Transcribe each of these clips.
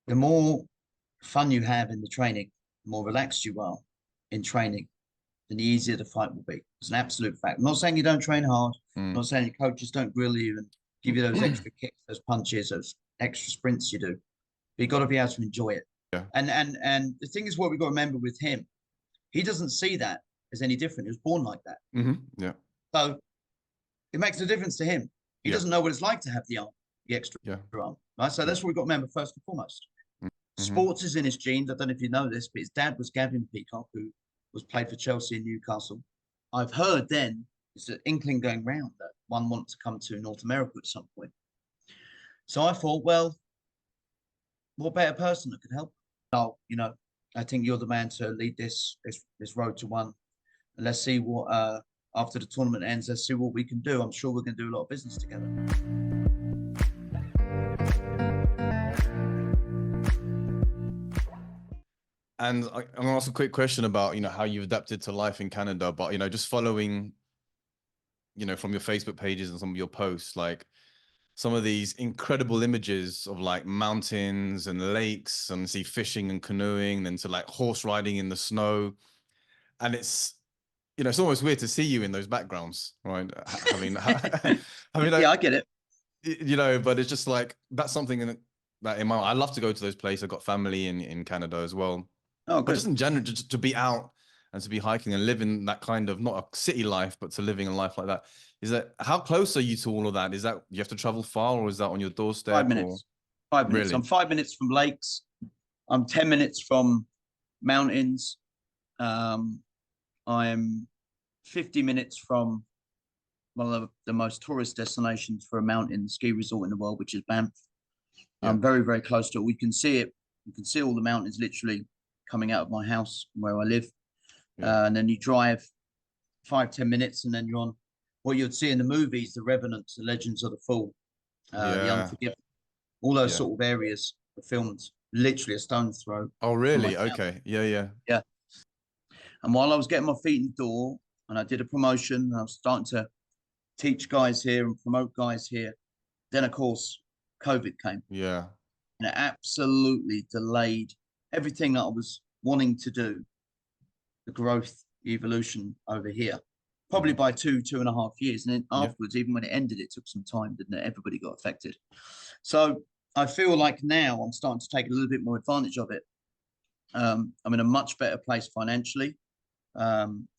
the more fun you have in the training, the more relaxed you are in training, then the easier the fight will be. It's an absolute fact. I'm not saying you don't train hard. I'm Mm. not saying your coaches don't grill you and give you those extra kicks, those punches, those extra sprints you do. But you've got to be able to enjoy it. Yeah. And the thing is, what we've got to remember with him, he doesn't see that as any different. He was born like that. Yeah. So it makes a difference to him. He Yeah. doesn't know what it's like to have the arm, the extra Yeah. arm. Right. So Yeah. that's what we've got to remember first and foremost. Mm-hmm. Sports is in his genes. I don't know if you know this, but his dad was Gavin Peacock, who was played for Chelsea and Newcastle. I've heard then there's an inkling going round that one wants to come to North America at some point. So I thought, well, what better person that could help? Oh, I think you're the man to lead this road to one. And let's see what after the tournament ends, let's see what we can do. I'm sure we're going to do a lot of business together. And I'm gonna ask a quick question about, how you've adapted to life in Canada, but, just following, from your Facebook pages and some of your posts, like some of these incredible images of like mountains and lakes and see fishing and canoeing, and to like horse riding in the snow. And it's, it's almost weird to see you in those backgrounds, right? Yeah, I get it. But it's just like, that's something that I love to go to those places. I've got family in Canada as well. Oh, But good. just in general, just to be out and to be hiking and living that kind of, not a city life, but to living a life like that. How close are you to all of that? Is that you have to travel far, or is that on your 5 doorstep? Or minutes. 5 minutes. really? I'm 5 minutes from lakes. I'm 10 minutes from mountains. I'm 50 minutes from one of the most tourist destinations for a mountain ski resort in the world, which is Banff. Yeah. I'm very, very close to it. We can see it. You can see all the mountains literally coming out of my house where I live. Yeah. And then you drive 5-10 minutes, and then you're on what you'd see in the movies, the Revenants, the Legends of the Fall, the Yeah. Unforgiven, all those Yeah. sort of areas are filmed literally a stone's throw Oh, from my really? town. Okay. Yeah. Yeah. And while I was getting my feet in the door and I did a promotion, and I was starting to teach guys here and promote guys here, then of course COVID came, Yeah. and it absolutely delayed everything that I was wanting to do, the growth, the evolution over here, probably by 2.5 years. And then Yeah. afterwards, even when it ended, it took some time, didn't it? Everybody got affected. So I feel like now I'm starting to take a little bit more advantage of it. I'm in a much better place financially.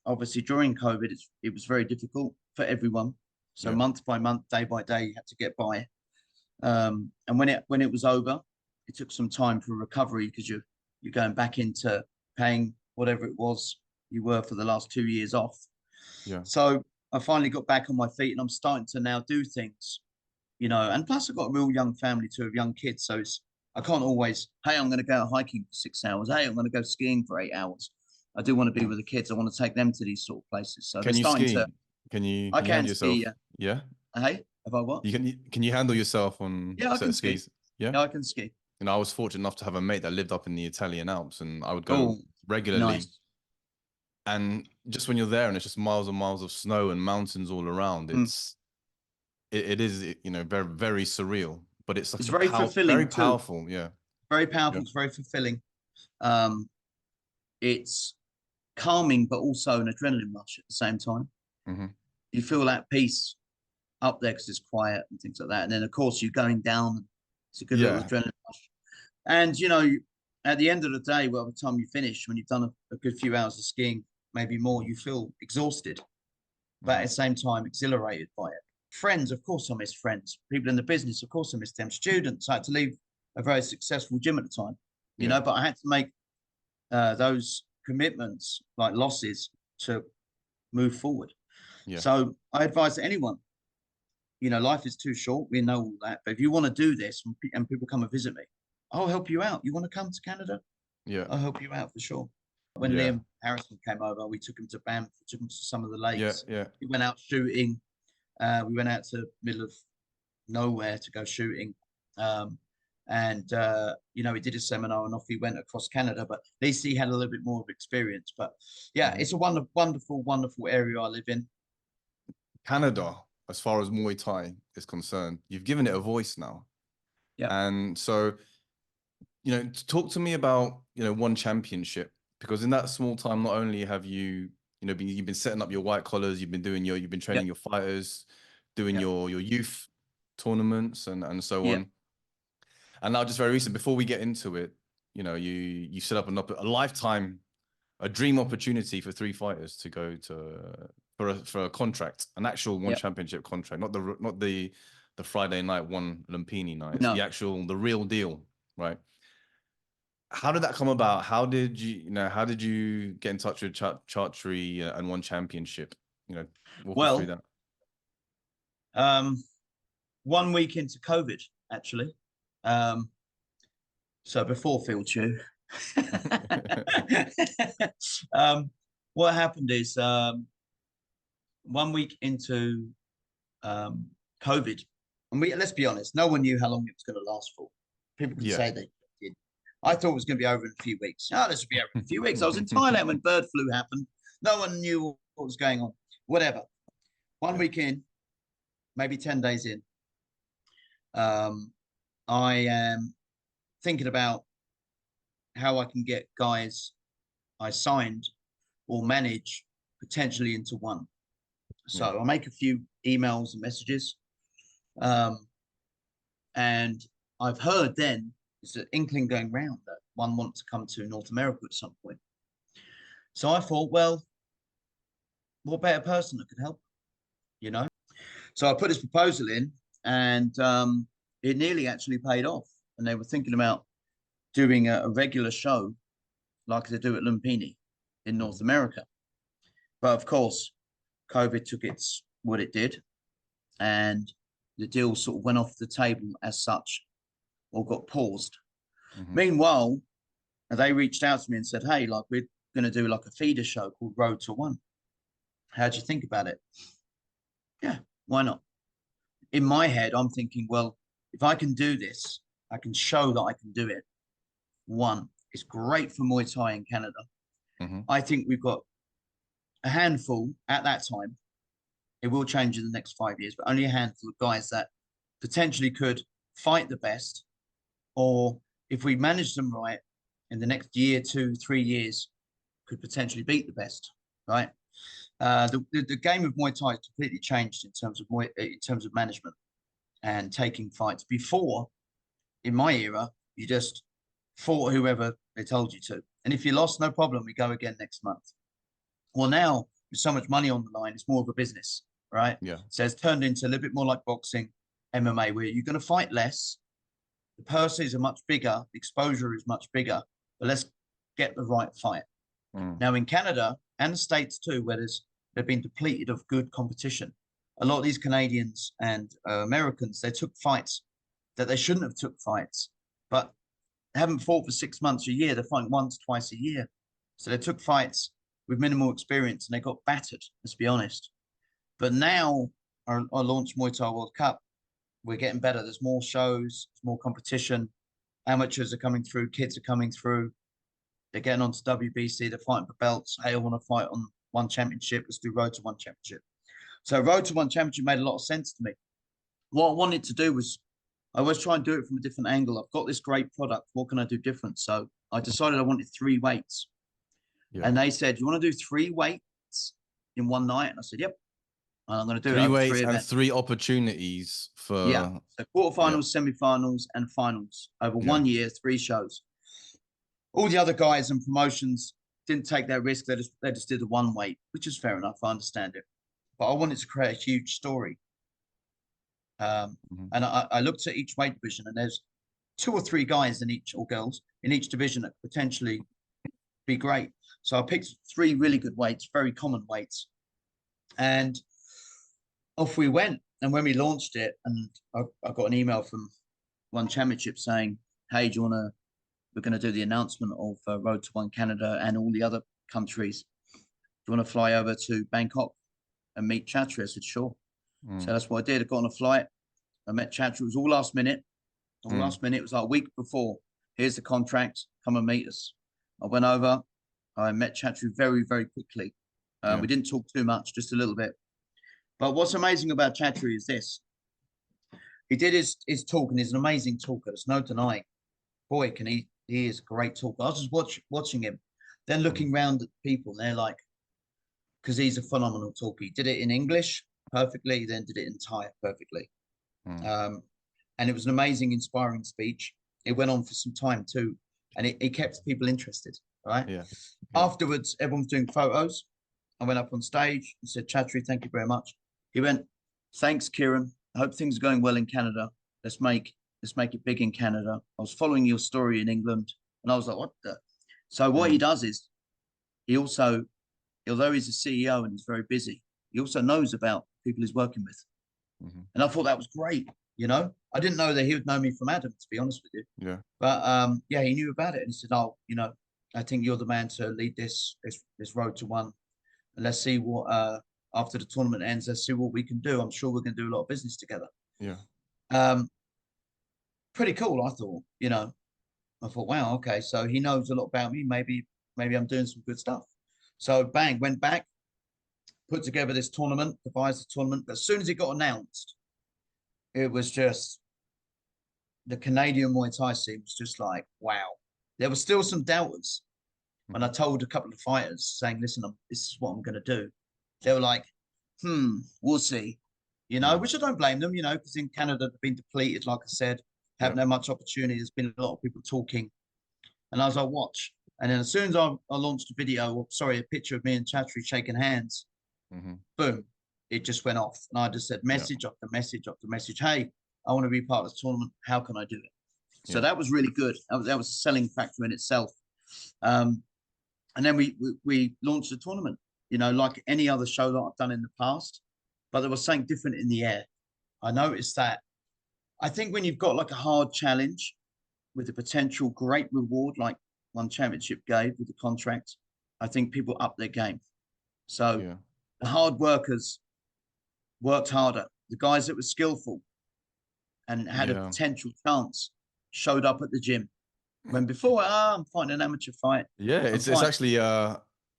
Obviously, during COVID, it was very difficult for everyone. So Yeah. month by month, day by day, you had to get by. And when it was over, it took some time for recovery, because you're going back into paying whatever it was you were for the last 2 years off. Yeah. So I finally got back on my feet, and I'm starting to now do things, and plus I've got a real young family too, of young kids. So I can't always, hey, I'm going to go hiking for 6 hours. Hey, I'm going to go skiing for 8 hours. I do want to be with the kids. I want to take them to these sort of places. So they're Can you starting ski? to, Can you I handle can yourself? ski. Yeah. Hey, have I what? Can you handle yourself on Yeah, a I set can of ski. skis? Yeah. Yeah, I can ski. I was fortunate enough to have a mate that lived up in the Italian Alps, and I would go Oh, regularly. nice. And just when you're there and it's just miles and miles of snow and mountains all around, Mm. it is, very, very surreal, but it's It's such a very very fulfilling too. powerful. Yeah. Very powerful. Yeah. It's very fulfilling. Um, it's calming, but also an adrenaline rush at the same time. Mm-hmm. You feel that peace up there because it's quiet and things like that. And then, of course, you're going down. It's a good little Yeah. adrenaline rush. And, at the end of the day, by the time you finish, when you've done a good few hours of skiing, maybe more, you feel exhausted, but at the same time, exhilarated by it. Friends, of course, I miss friends. People in the business, of course, I miss them. Students, I had to leave a very successful gym at the time, Yeah. but I had to make those commitments, like losses, to move forward. Yeah. So I advise anyone, life is too short. We know all that. But if you want to do this and people come and visit me, I'll help you out. You want to come to Canada? Yeah. I'll help you out for sure. When Yeah. Liam Harrison came over, we took him to Banff, we took him to some of the Yeah. lakes. Yeah. We went out shooting. We went out to the middle of nowhere to go shooting. He did a seminar and off he went across Canada, but at least he had a little bit more of experience. But yeah, it's a wonderful, wonderful area I live in. Canada, as far as Muay Thai is concerned, you've given it a voice now. Yeah. And so talk to me about, one championship, because in that small time, not only have you, you've been setting up your white collars, you've been training Yep. your fighters, doing Yep. your youth tournaments and so Yeah. on. And now just very recent, before we get into it, you set up a lifetime, a dream opportunity for 3 fighters to go to for a contract, an actual one Yep. championship contract, not the Friday night one Lumpini nights, No. the real deal, right? How did that come about? How did you get in touch with Chatri and one championship? Walk us through Well, that. 1 week into COVID, actually. So before Phil Chew. What happened is 1 week into COVID, and let's be honest, no one knew how long it was going to last for. People could Yeah. say they did. I thought it was going to be over in a few weeks. Oh, this will be over in a few weeks. I was in Thailand when bird flu happened. No one knew what was going on. Whatever. 1 week in, maybe 10 days in, I am thinking about how I can get guys I signed or manage potentially into one. So I make a few emails and messages. And I've heard then there's an inkling going round that one wants to come to North America at some point. So I thought, well, what better person that could help, So I put this proposal in, and it nearly actually paid off. And they were thinking about doing a regular show like they do at Lumpini in North America. But of course, COVID took what it did, and the deal sort of went off the table as such, or got paused. Meanwhile, they reached out to me and said, hey, like, we're going to do like a feeder show called Road to One. How do you think about it? Yeah, why not? In my head, I'm thinking, well, if I can do this, I can show that I can do it. One, it's great for Muay Thai in Canada. I think we've got a handful at that time. It will change in the next 5 years, but only a handful of guys that potentially could fight the best, or if we manage them right in the next year, 2, 3 years, could potentially beat the best, right? The game of Muay Thai has completely changed in terms of management and taking fights. Before, in my era, you just fought whoever they told you to, and if you lost, no problem, we go again next month. Well, now with so much money on the line, it's more of a business, right? Yeah. So it's turned into a little bit more like boxing, MMA, where you're going to fight less. The purses are much bigger, the exposure is much bigger, but let's get the right fight. Now in Canada and the States too, where they've been depleted of good competition. A lot of these Canadians and Americans, they took fights that they shouldn't have took fights, but haven't fought for 6 months, a year. They're fighting once, twice a year. So they took fights with minimal experience and they got battered, let's be honest. But now I launched Muay Thai World Cup. We're getting better. There's more shows, there's more competition. Amateurs are coming through, kids are coming through. They're getting onto WBC, they're fighting for belts. Hey, I want to fight on one championship. Let's do Road to One Championship. So Road to One Championship made a lot of sense to me. What I wanted to do was, I always try and do it from a different angle. I've got this great product. What can I do different? So I decided I wanted 3 weights. Yeah. And they said, you want to do 3 weights in one night? And I said, yep. And I'm going to do 3 it. weights and 3 opportunities for... Yeah. So quarterfinals, semi-finals, and finals over 1 year, 3 shows. All the other guys and promotions didn't take that risk. They just did the 1 weight, which is fair enough. I understand it. But I wanted to create a huge story. And I looked at each weight division, and there's 2 or 3 guys in each, or girls, in each division that could potentially be great. So I picked 3 really good weights, very common weights. And off we went. And when we launched it, and I got an email from One Championship saying, hey, we're going to do the announcement of Road to One Canada and all the other countries. Do you want to fly over to Bangkok and meet Chatri? I said, sure. So that's what I did. I got on a flight. I met Chatri. It was all last minute. Last minute. It was like a week before. Here's the contract. Come and meet us. I went over. I met Chatri very, very quickly. We didn't talk too much, just a little bit. But what's amazing about Chatri is this. He did his talk, and he's an amazing talker. There's no denying. boy, can he is a great talker. I was just watching him, then looking around at people, and they're like, because he's a phenomenal talker. He did it in English perfectly, then did it in Thai perfectly. And it was an amazing, inspiring speech. It went on for some time too, and it kept people interested, right? Yeah. Afterwards, everyone was doing photos. I went up on stage and said, Chatri, thank you very much. He went, thanks, Kieran. I hope things are going well in Canada. Let's make it big in Canada. I was following your story in England, and I was like, what the? So what he does is he also, although he's a CEO and he's very busy, he also knows about people he's working with. And I thought that was great. You know, I didn't know that he would know me from Adam, to be honest with you. Yeah. But yeah, he knew about it, and he said, "Oh, you know, I think you're the man to lead this road to one. And let's see what after the tournament ends. Let's see what we can do. I'm sure we're going to do a lot of business together." Yeah. Pretty cool, I thought. You know, I thought, wow, okay, so he knows a lot about me. Maybe I'm doing some good stuff. So bang, went back, put together this tournament, devised the tournament. But as soon as it got announced, it was just the Canadian Muay Thai scene was just like, wow. There were still some doubters. When I told a couple of fighters saying, listen, this is what I'm going to do, they were like, we'll see. You know, which I don't blame them, you know, because in Canada, they've been depleted, like I said, haven't had much opportunity. There's been a lot of people talking. And I was like, watch. And then as soon as I launched a video, or sorry, a picture of me and Chatri shaking hands, boom, it just went off. And I just said message after message after message. Hey, I want to be part of this tournament. How can I do it? So that was really good. That was a selling factor in itself. And then we launched the tournament, you know, like any other show that I've done in the past, but there was something different in the air. I noticed that. I think when you've got like a hard challenge with a potential great reward, like One Championship gave with the contract, I think people up their game. So the hard workers worked harder. The guys that were skillful and had a potential chance showed up at the gym. When before, I'm fighting an amateur fight. Yeah, it's actually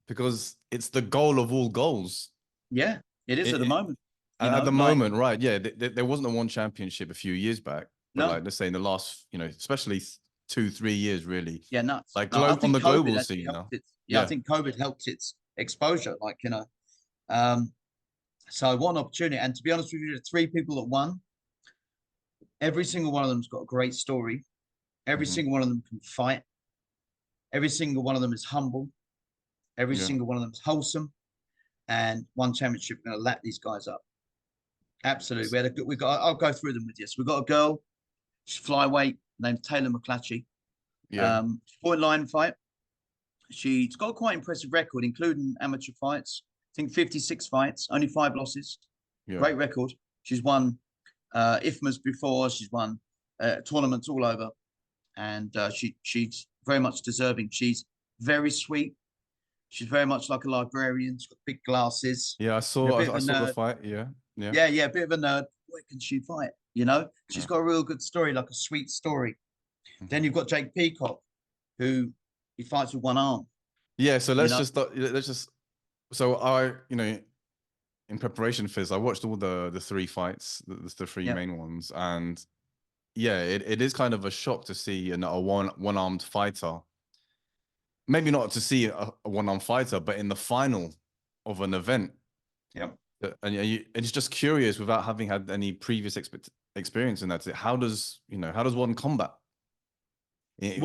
because it's the goal of all goals. Yeah, it is at the moment. At the moment, right? Yeah, there wasn't a One Championship a few years back, but like let's say in the last, you know, especially 2-3 years, really. Yeah, nuts. Like on the global scene now. I think COVID helped its exposure. Like, you know, so what an opportunity. And to be honest with you, the 3 people that won, every single one of them's got a great story. Every single one of them can fight. Every single one of them is humble. Every single one of them is wholesome. And One Championship are going to lap these guys up. Absolutely. I'll go through them with you. So we've got a girl, she's flyweight, named Taylor McClatchy. Point line fight. She's got a quite impressive record, including amateur fights. I think 56 fights, only 5 losses. Great record. She's won IFMAs before. She's won tournaments all over. And she's very much deserving. She's very sweet. She's very much like a librarian. She's got big glasses. Yeah, I saw the fight. Yeah, a bit of a nerd. Where can she fight? You know, she's got a real good story, like a sweet story. Then you've got Jake Peacock, who he fights with one arm. Yeah, so let's just so I, you know, in preparation for this, I watched all the 3 fights, the 3 main ones, and yeah, it is kind of a shock to see a one-armed fighter. Maybe not to see a one-armed fighter, but in the final of an event. Yeah. And it's just curious, without having had any previous experience in that, how does one combat in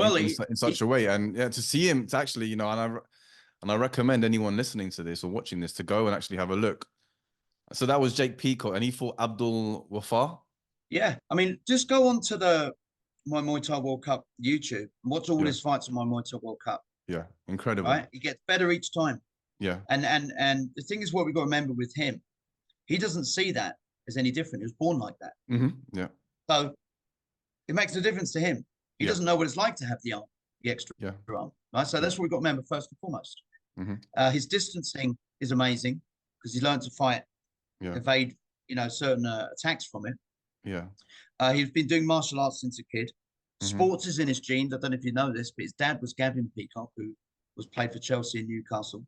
such a way? And to see him, to actually, you know, and I recommend anyone listening to this or watching this to go and actually have a look. So that was Jake Peacock, and he fought Abdul Wafar. Yeah, I mean, just go on to the My Muay Thai World Cup YouTube and watch all his fights on My Muay Thai World Cup. Yeah, incredible. Right, he gets better each time. Yeah, and the thing is, what we got to remember with him, he doesn't see that as any different. He was born like that. Yeah. So it makes a difference to him. He doesn't know what it's like to have the arm, the extra arm. Right. So that's what we've got to remember first and foremost. His distancing is amazing because he learned to fight, evade, you know, certain attacks from it. Yeah. He's been doing martial arts since a kid. Sports is in his genes. I don't know if you know this, but his dad was Gavin Peacock, who was played for Chelsea and Newcastle.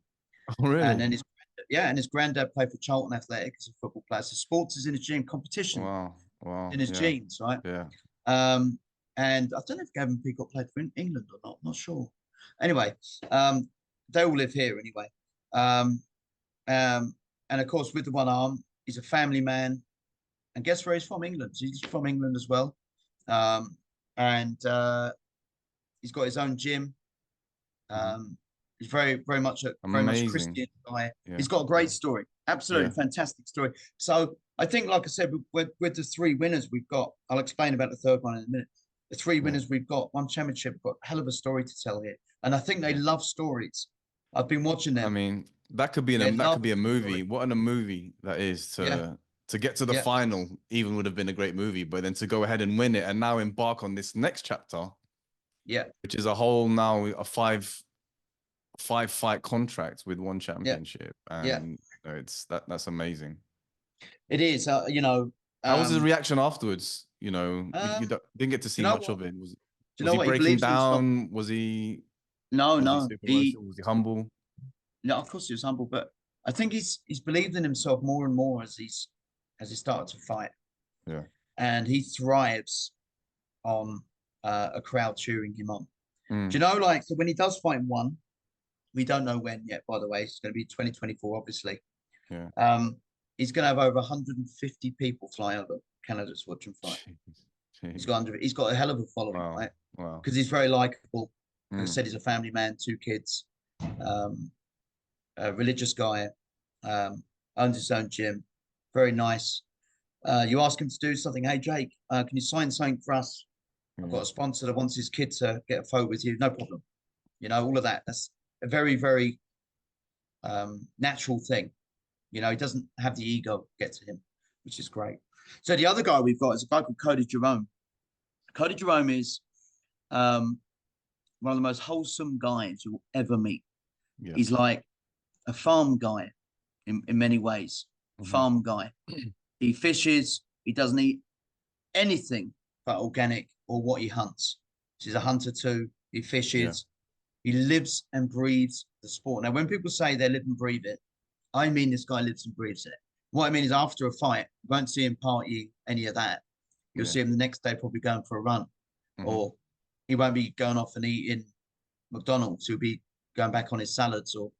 Oh, really? And then his granddad played for Charlton Athletic as a football player. So sports is in his gene. Competition wow. in his genes, right? Yeah. and I don't know if Gavin Peacock played for England or not. I'm not sure. Anyway, they all live here anyway. And of course, with the one arm, he's a family man. And guess where he's from? England. So he's from England as well. And he's got his own gym. He's very much very much Christian guy. Yeah. He's got a great story. Absolutely fantastic story. So I think, like I said, with the three winners we've got, I'll explain about the third one in a minute. The three winners we've got, one championship, got a hell of a story to tell here. And I think they love stories. I've been watching them. I mean, that could be a movie. What a movie that is to get to the final. Even would have been a great movie, but then to go ahead and win it and now embark on this next chapter. Yeah, which is a whole now a five fight contract with one championship, and you know, it's that's amazing. It is, you know. How was his reaction afterwards? You know, you didn't get to see much of it. Was he breaking down? Was he? No. Was he humble? No, of course he was humble, but I think he's believed in himself more and more as he started to fight. Yeah, and he thrives on a crowd cheering him on. Do you know, like, so when he does fight one, we don't know when yet, by the way. It's going to be 2024, obviously. Yeah. He's going to have over 150 people fly over Canada to watch him fight. Jeez. He's got a hell of a following, right? Wow. Because he's very likable. Like I said, he's a family man, 2 kids, a religious guy, owns his own gym, very nice. You ask him to do something. Hey, Jake, can you sign something for us? I've got a sponsor that wants his kid to get a photo with you. No problem. You know, all of that. That's a very, very natural thing. You know, he doesn't have the ego get to him, which is great. So the other guy we've got is a guy called Cody Jerome. Cody Jerome is one of the most wholesome guys you'll ever meet. Yeah. He's like a farm guy in many ways. Farm guy. He fishes. He doesn't eat anything but organic or what he hunts. He's a hunter too. He fishes. Yeah. He lives and breathes the sport. Now, when people say they live and breathe it, I mean this guy lives and breathes it. What I mean is, after a fight, you won't see him partying any of that. You'll see him the next day probably going for a run, or he won't be going off and eating McDonald's. He'll be going back on his salads or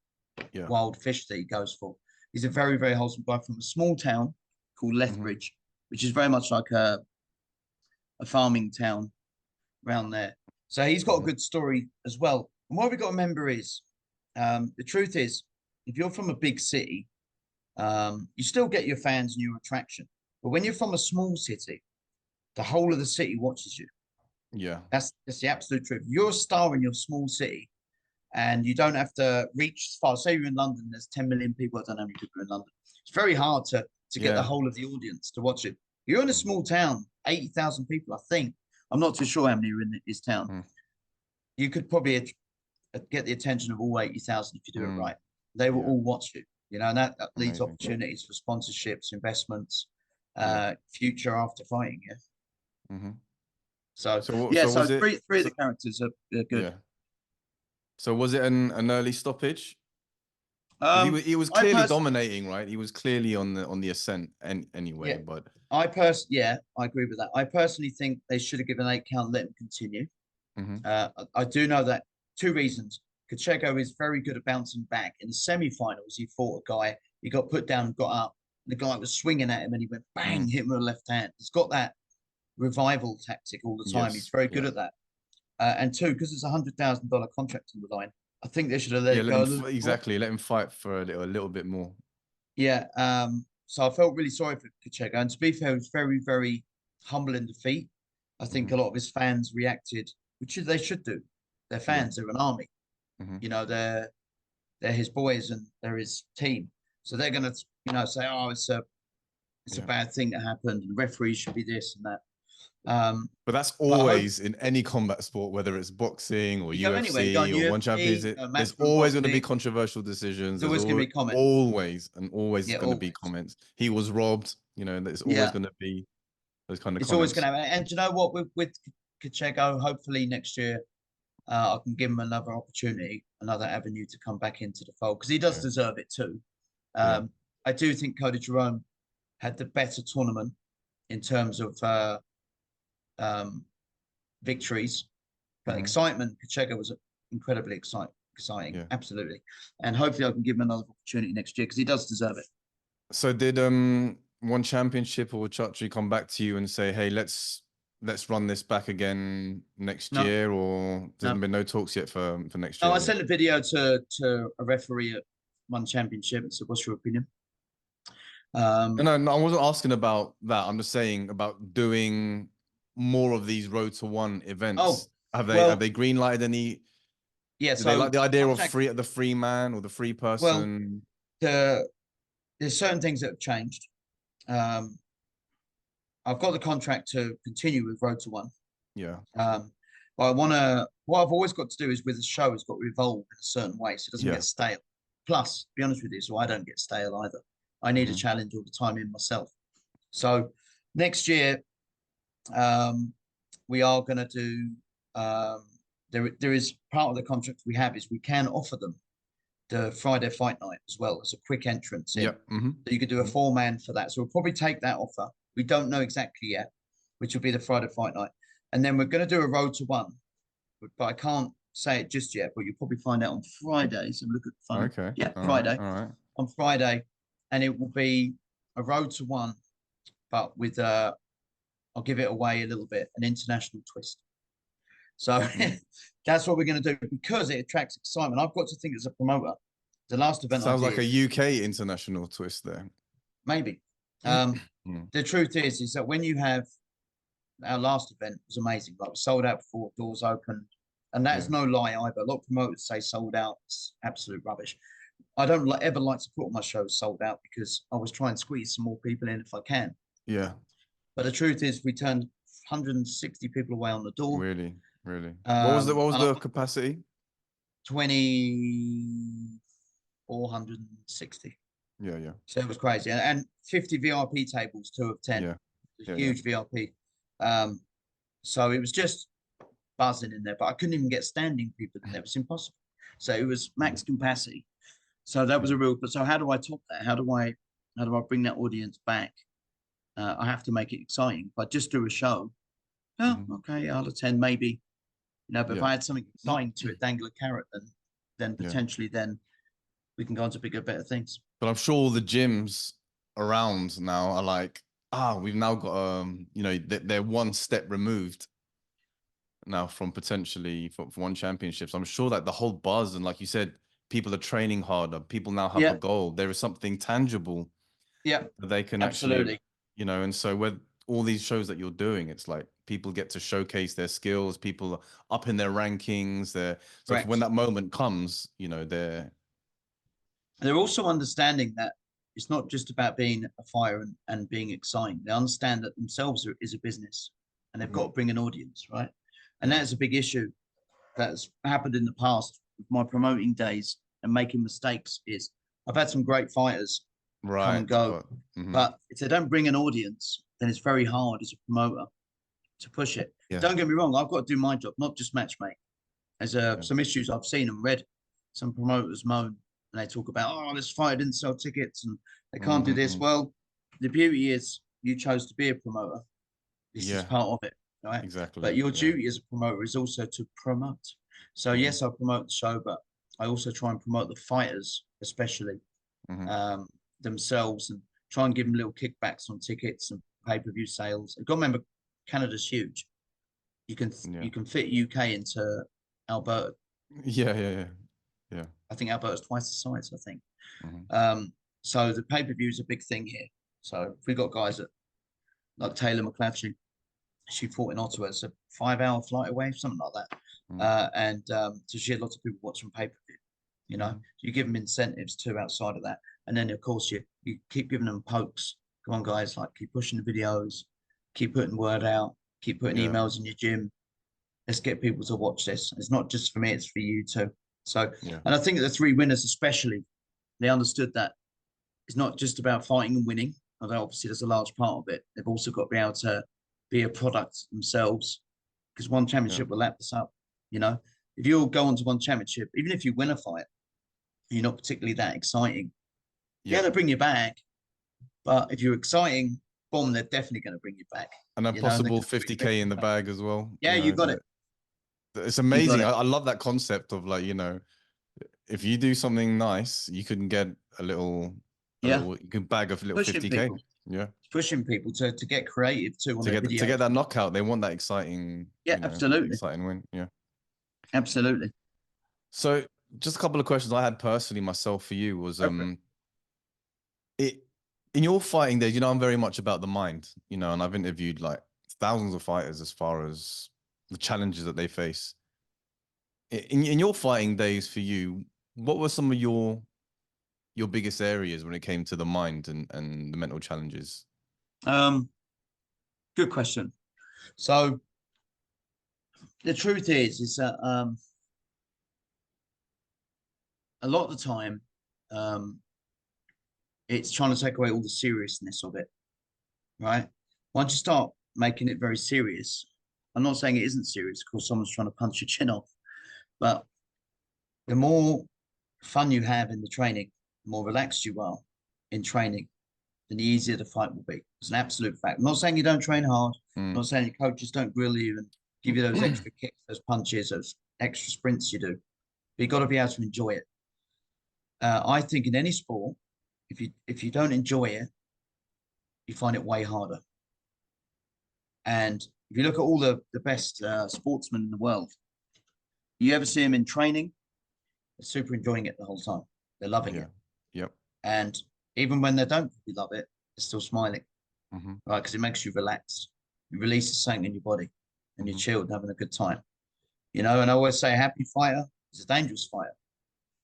wild fish that he goes for. He's a very, very wholesome guy from a small town called Lethbridge, which is very much like a farming town around there. So he's got a good story as well. And what we've got to remember is, the truth is, if you're from a big city, you still get your fans and your attraction. But when you're from a small city, the whole of the city watches you. Yeah. That's the absolute truth. You're a star in your small city, and you don't have to reach as far. Say you're in London, there's 10 million people. I don't know how many people are in London. It's very hard to get the whole of the audience to watch it. You're in a small town, 80,000 people, I think. I'm not too sure how many are in this town. You could probably get the attention of all 80,000 if you do it right. They will all watch you, you know, and that leads opportunities for sponsorships, investments, future after fighting. So three of the characters are good. Yeah. So was it an early stoppage? He was clearly dominating, right? He was clearly on the ascent anyway. But I agree with that. I personally think they should have given an 8 count, let him continue. I do know that 2 reasons. Kachego is very good at bouncing back. In the semi-finals, he fought a guy. He got put down and got up. The guy was swinging at him, and he went bang, hit him with a left hand. He's got that revival tactic all the time. Yes, he's very good at that. And 2, because it's $100,000 contract on the line, I think they should have let it go. Let him fight for a little bit more. Yeah. So I felt really sorry for Kachego. And to be fair, he was very, very humble in defeat. I think a lot of his fans reacted, which they should do. They're fans. They're an army. You know, they're his boys and they're his team. So they're going to, you know, say, oh, it's a bad thing that happened, and referees should be this and that. But that's always in any combat sport, whether it's boxing or UFC or one champion. There's always going to be controversial decisions. There's always going to be comments. Always going to be comments. He was robbed. You know, there's always going to be those kind of. It's always going to happen. And you know what? With Kachego, hopefully next year, I can give him another opportunity, another avenue to come back into the fold, because he does deserve it too. I do think Cody Jerome had the better tournament in terms of victories, but Mhm. excitement. Kachega was incredibly exciting, Yeah. absolutely. And hopefully I can give him another opportunity next year because he does deserve it. So did one championship or Chatri come back to you and say, hey, let's run this back again next No, year, or there's no, been no talks yet for next no. year I yet? sent a video to a referee at one championship and said, "What's your opinion?" No, I wasn't asking about that. I'm just saying about doing more of these Road to One Oh, events. Have well, they green lighted any? yeah. Do they like So the idea one of check. the free man or the free Well, person? there's certain things that have changed. Um, I've got the contract to continue with Road to One. Yeah, But I want to. What I've always got to do is with the show, it's got to evolve in a certain way, so it doesn't yeah. get stale. Plus, to be honest with you, so I don't get stale either. I need a Mhm. challenge all the time in myself. So next year, um, we are going to do. There is part of the contract we have is we can offer them the Friday fight night as well as a quick entrance in. Yeah. So you could do a Mhm. 4-man for that. So we'll probably take that offer. We don't know exactly yet, which will be the Friday fight night. And then we're going to do a Road to One, but I can't say it just yet, but you'll probably find out on Friday. So look at the phone. Okay. Yeah, All right. Friday. All right. On Friday. And it will be a Road to One, but with I'll give it away a little bit, an international twist. So that's what we're going to do because it attracts excitement. I've got to think as a promoter, the last event I Sounds like a did, UK international twist there. maybe. Mm. The truth is that when you have our last event was amazing, like we sold out before doors opened, and that is Yeah. no lie either. A lot of promoters say sold out, it's absolute rubbish. I don't ever like to put all my shows sold out because I was trying to squeeze some more people in if I can. Yeah. But the truth is, we turned 160 people away on the door. Really. Really. What was And the capacity? 2,460. Yeah. Yeah. So it was crazy. And 50 VIP tables, 2 of 10. Yeah. Yeah. Yeah. Huge VIP. Um, so it was just buzzing in there, but I couldn't even get standing people in there. It was impossible. So it was max capacity. So that was Yeah. a real. So how do I top that? How do I bring that audience back? I have to make it exciting. If I just do a show, oh, Mhm. okay, I'll attend maybe. But if Yeah. I had something exciting to it, dangle a carrot, then Yeah. potentially then we can go on to bigger, better things. But I'm sure all the gyms around now are like, we've now got they're one step removed now from potentially for one championships. I'm sure that the whole buzz and like you said, people are training harder. People now have a Yeah, goal. There is something tangible yeah, that they can actually, absolutely. and so with all these shows that you're doing, it's like people get to showcase their skills, people are up in their rankings, so for when Correct. that moment comes, They're also understanding that it's not just about being a fire and being exciting. They understand that themselves is a business and they've got to bring an audience, right? And yeah, that's a big issue that's happened in the past with my promoting days and making mistakes is I've had some great fighters come and right, go, but but if they don't bring an audience, then it's very hard as a promoter to push it. yeah, Don't get me wrong, I've got to do my job, not just matchmake. There's yeah, some issues I've seen and read. Some promoters moan and they talk about, oh, this fighter didn't sell tickets and they can't do this. mhm, Well, the beauty is you chose to be a promoter. This is yeah, part of it, right? exactly, But your yeah, duty as a promoter is also to promote. So mhm, yes, I promote the show, but I also try and promote the fighters, especially mhm, um, themselves, and try and give them little kickbacks on tickets and pay-per-view sales. And got to remember, Canada's huge. You can yeah, you can fit UK into Alberta. yeah, yeah, yeah, yeah, I think Alberta's twice the size. I think. mhm, So the pay-per-view is a big thing here. So if we got guys that like Taylor McClatchy, she fought in Ottawa. It's a 5-hour flight away, something like that. mhm, So she had lots of people watching pay-per-view. mhm, So you give them incentives too outside of that, and then of course you keep giving them pokes. Come on, guys, like keep pushing the videos, keep putting word out, keep putting yeah, emails in your gym. Let's get people to watch this. It's not just for me; it's for you too. So, yeah, and I think the 3 winners, especially, they understood that it's not just about fighting and winning, although obviously there's a large part of it. They've also got to be able to be a product themselves because one yeah, championship will lap this up. You know, if you all go on to one championship, even if you win a fight, you're not particularly that exciting. yeah, Yeah, they'll bring you back, but if you're exciting, boom, they're definitely going to bring you back. And a You know, and they're possible gonna 50K in the bag as well. Yeah, you got it. It's You got amazing. it. I love that concept of like, you know, if you do something nice, you can get Yeah, you can bag a little pushing 50K. people, Yeah. pushing people to get creative too on their To get videos. that knockout, they want that exciting, Yeah, absolutely, exciting win. Yeah. absolutely. So just a couple of questions I had personally myself for you was Go for it. it in your fighting days, you know, I'm very much about the mind, you know, and I've interviewed like thousands of fighters as far as the challenges that they face. In your fighting days for you, what were some of your biggest areas when it came to the mind and the mental challenges? Good question. So the truth is that a lot of the time, um, it's trying to take away all the seriousness of it, right? Once you start making it very serious, I'm not saying it isn't serious because someone's trying to punch your chin off, but the more fun you have in the training, the more relaxed you are in training, then the easier the fight will be. It's an absolute fact. I'm not saying you don't train hard. I'm not saying your coaches don't grill you and give you those extra kicks, those punches, those extra sprints you do. But you've got to be able to enjoy it. I think in any sport, if you don't enjoy it, you find it way harder. And if you look at all the best sportsmen in the world, you ever see them in training, they're super enjoying it the whole time. They're loving Yeah. it. Yep. And even when they don't really love it, they're still smiling, Mm-hmm. right? Because it makes you relax. You release something in your body and you're chilled, having a good time. You know, and I always say a happy fighter is a dangerous fighter.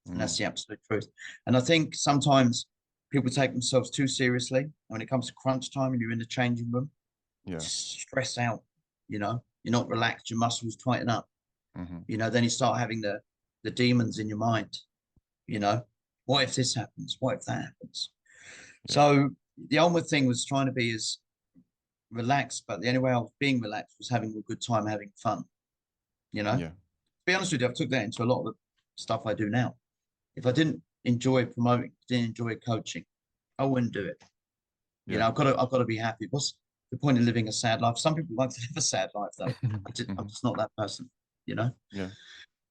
And that's the absolute truth. And I think sometimes people take themselves too seriously. And when it comes to crunch time and you're in the changing room, Yeah. just stress out, you know, you're not relaxed, your muscles tighten up, Mm-hmm. you know, then you start having the demons in your mind, you know, what if this happens? What if that happens? Yeah. So the ultimate thing was trying to be as relaxed, but the only way I was being relaxed was having a good time, having fun, you know. Yeah. To be honest with you, I've took that into a lot of the stuff I do now. If I didn't enjoy promoting, didn't enjoy coaching, I wouldn't do it. You know, Yeah. I've got to be happy. What's the point of living a sad life? Some people like to live a sad life, though. I'm just not that person, you know. Yeah.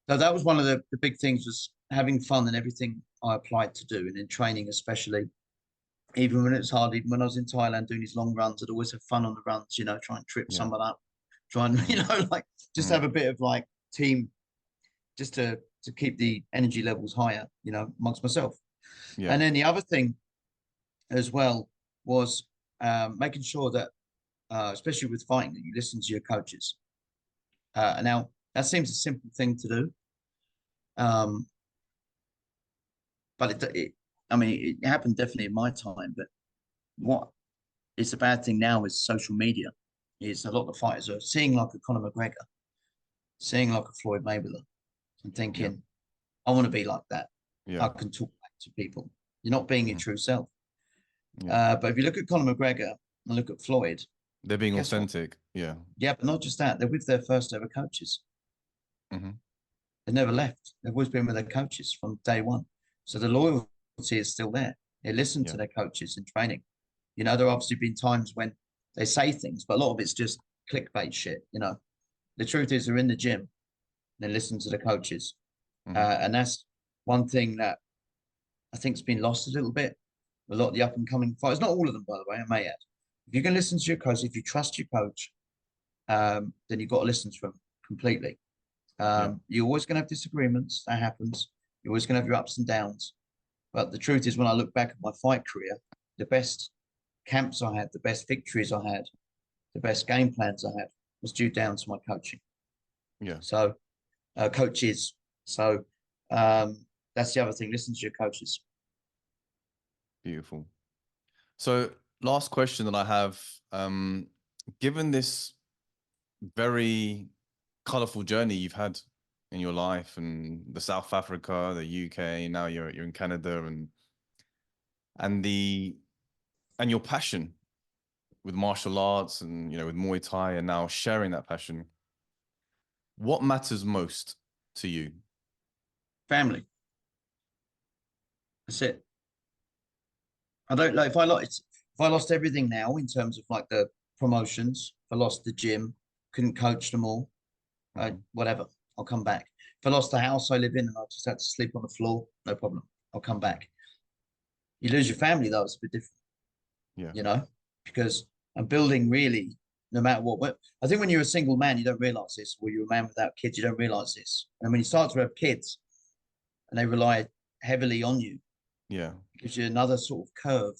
So that was one of the big things, was having fun in everything I applied to do, and in training especially. Even when it was hard, even when I was in Thailand doing these long runs, I'd always have fun on the runs. You know, try and trip Yeah. someone up, try and you know, like just have a bit of like team, just to keep the energy levels higher. You know, amongst myself. Yeah. And then the other thing as well was making sure that, especially with fighting, that you listen to your coaches. Now, that seems a simple thing to do, but I mean, it happened definitely in my time. But what is a bad thing now is social media. Is a lot of fighters are seeing like a Conor McGregor, seeing like a Floyd Mayweather, and thinking, I want to be like that. I Yeah. can talk back to people. You're not being your true self. Yeah. But if you look at Conor McGregor and look at Floyd, They're being guess what? authentic. Yeah. Yeah, but not just that. They're with their first ever coaches. Mm-hmm. They never left. They've always been with their coaches from day one. So the loyalty is still there. They listen Yeah. to their coaches in training. You know, there have obviously been times when they say things, but a lot of it's just clickbait shit. You know, the truth is they're in the gym, they listen to the coaches. And that's one thing that I think's been lost a little bit. A lot of the up and coming fighters, not all of them, by the way, I may add. If you can listen to your coach, if you trust your coach, then you've got to listen to them completely. You're always going to have disagreements. That happens. You're always going to have your ups and downs. But the truth is, when I look back at my fight career, the best camps I had, the best victories I had, the best game plans I had was due down to my coaching. Yeah. So, coaches. So, that's the other thing. Listen to your coaches. Beautiful. So last question that I have, given this very colorful journey you've had in your life and the South Africa, the UK, now you're in Canada and your passion with martial arts and, you know, with Muay Thai and now sharing that passion, what matters most to you? Family. That's it. I don't like, if I like, if I lost everything now in terms of like the promotions, if I lost the gym, couldn't coach them all, whatever, I'll come back. If I lost the house I live in and I just had to sleep on the floor, no problem, I'll come back. You lose your family though, it's a bit different, you know, because I'm building really, no matter what. I think when you're a single man, you don't realize this, or you're a man without kids, you don't realize this. And when you start to have kids and they rely heavily on you, it gives you another sort of curve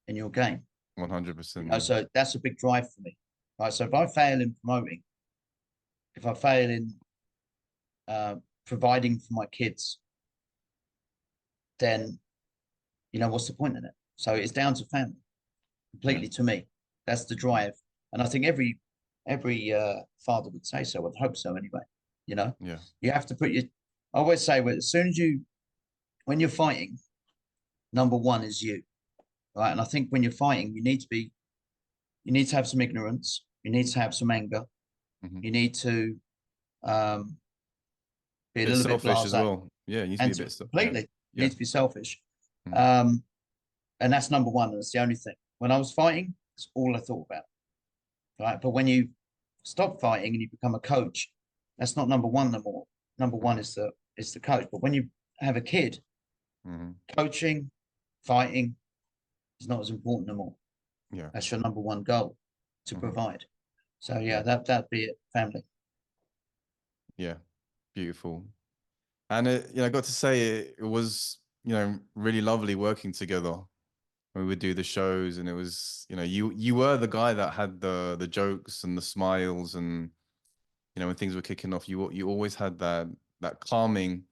in your game. 100%. You know, so that's a big drive for me. Right. So if I fail in promoting, if I fail in providing for my kids, then, you know, what's the point in it? So it's down to family completely to me. That's the drive. And I think every father would say so. I'd hope so anyway. You know, you have to put your, I always say, well, as soon as when you're fighting, number one is you, right? And I think when you're fighting, you need to have some ignorance. You need to have some anger. You need to be a little bit selfish as blasé. well. Yeah, you need to be a bit completely. You need to be selfish. And that's number one. That's the only thing. When I was fighting, that's all I thought about. Right. But when you stop fighting and you become a coach, that's not number one no more. Number one is the coach. But when you have a kid, coaching, fighting is not as important no more. That's your number one goal, to provide. So that'd be it. Family. Yeah, beautiful. And you know, I got to say it was, you know, really lovely working together when we would do the shows, and it was, you know, you were the guy that had the jokes and the smiles, and you know, when things were kicking off, you always had that calming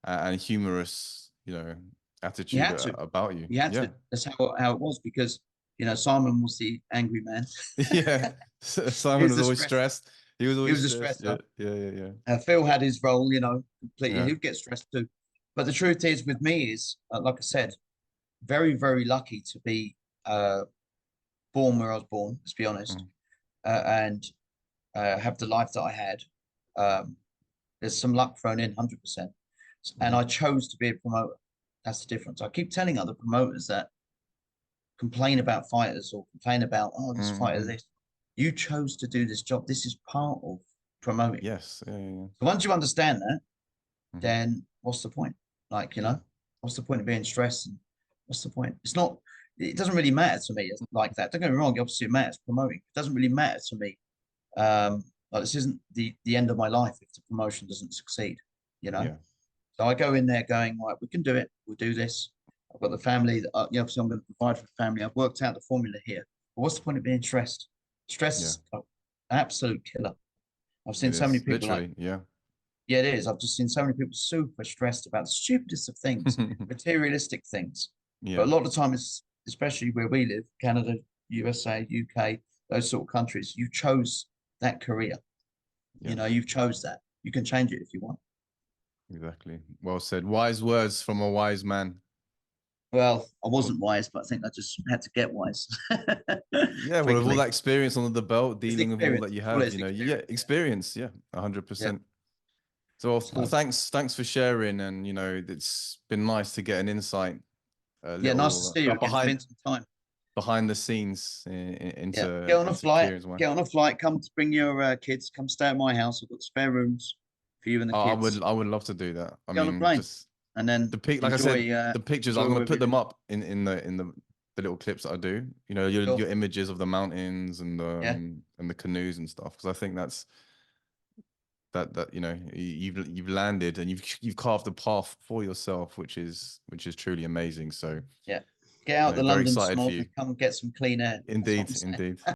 and humorous, you know, attitude about you. You had to. That's how it was, because, you know, Simon was the angry man. Simon was always stressed. He was always a stressed. Yeah. Phil had his role, you know, completely. He'd get stressed too. But the truth is, with me is, like I said, very, very lucky to be born where I was born, let's be honest, and have the life that I had. There's some luck thrown in, 100%. And I chose to be a promoter. That's the difference. I keep telling other promoters that complain about fighters or complain about, oh, this fighter, this. You chose to do this job. This is part of promoting. Yes. So once you understand that, then what's the point? Like, you know, what's the point of being stressed? And what's the point? It doesn't really matter to me like that. Don't get me wrong. Obviously, it matters promoting. It doesn't really matter to me. Like, this isn't the end of my life if the promotion doesn't succeed, you know? So I go in there going, right, we can do it. We'll do this. I've got the family that, you know, obviously I'm going to provide for the family. I've worked out the formula here. But what's the point of being stressed? Stress is an absolute killer. I've seen so many people it is. I've just seen so many people super stressed about the stupidest of things, materialistic things. But a lot of the time, especially where we live, Canada, USA, UK, those sort of countries, you chose that career. You know, you've chose that. You can change it if you want. Exactly. Well said. Wise words from a wise man. Well, I wasn't wise, but I think I just had to get wise. Well, with all that experience under the belt, dealing with all that you have, you know, you get experience. 100%. So, well, thanks for sharing, and you know, it's been nice to get an insight. Nice to see you again. Behind the scenes into get on a flight. Come to bring your kids. Come stay at my house. I've got spare rooms for you and the kids. I would love to do that. I mean, on a plane. And then like I said, the pictures, I'm going to put them up in the little clips that I do. You know, your images of the mountains and the canoes and stuff, because I think that's that you know, you've landed and you've carved a path for yourself, which is truly amazing. So get out the London smog and come get some clean air. Indeed.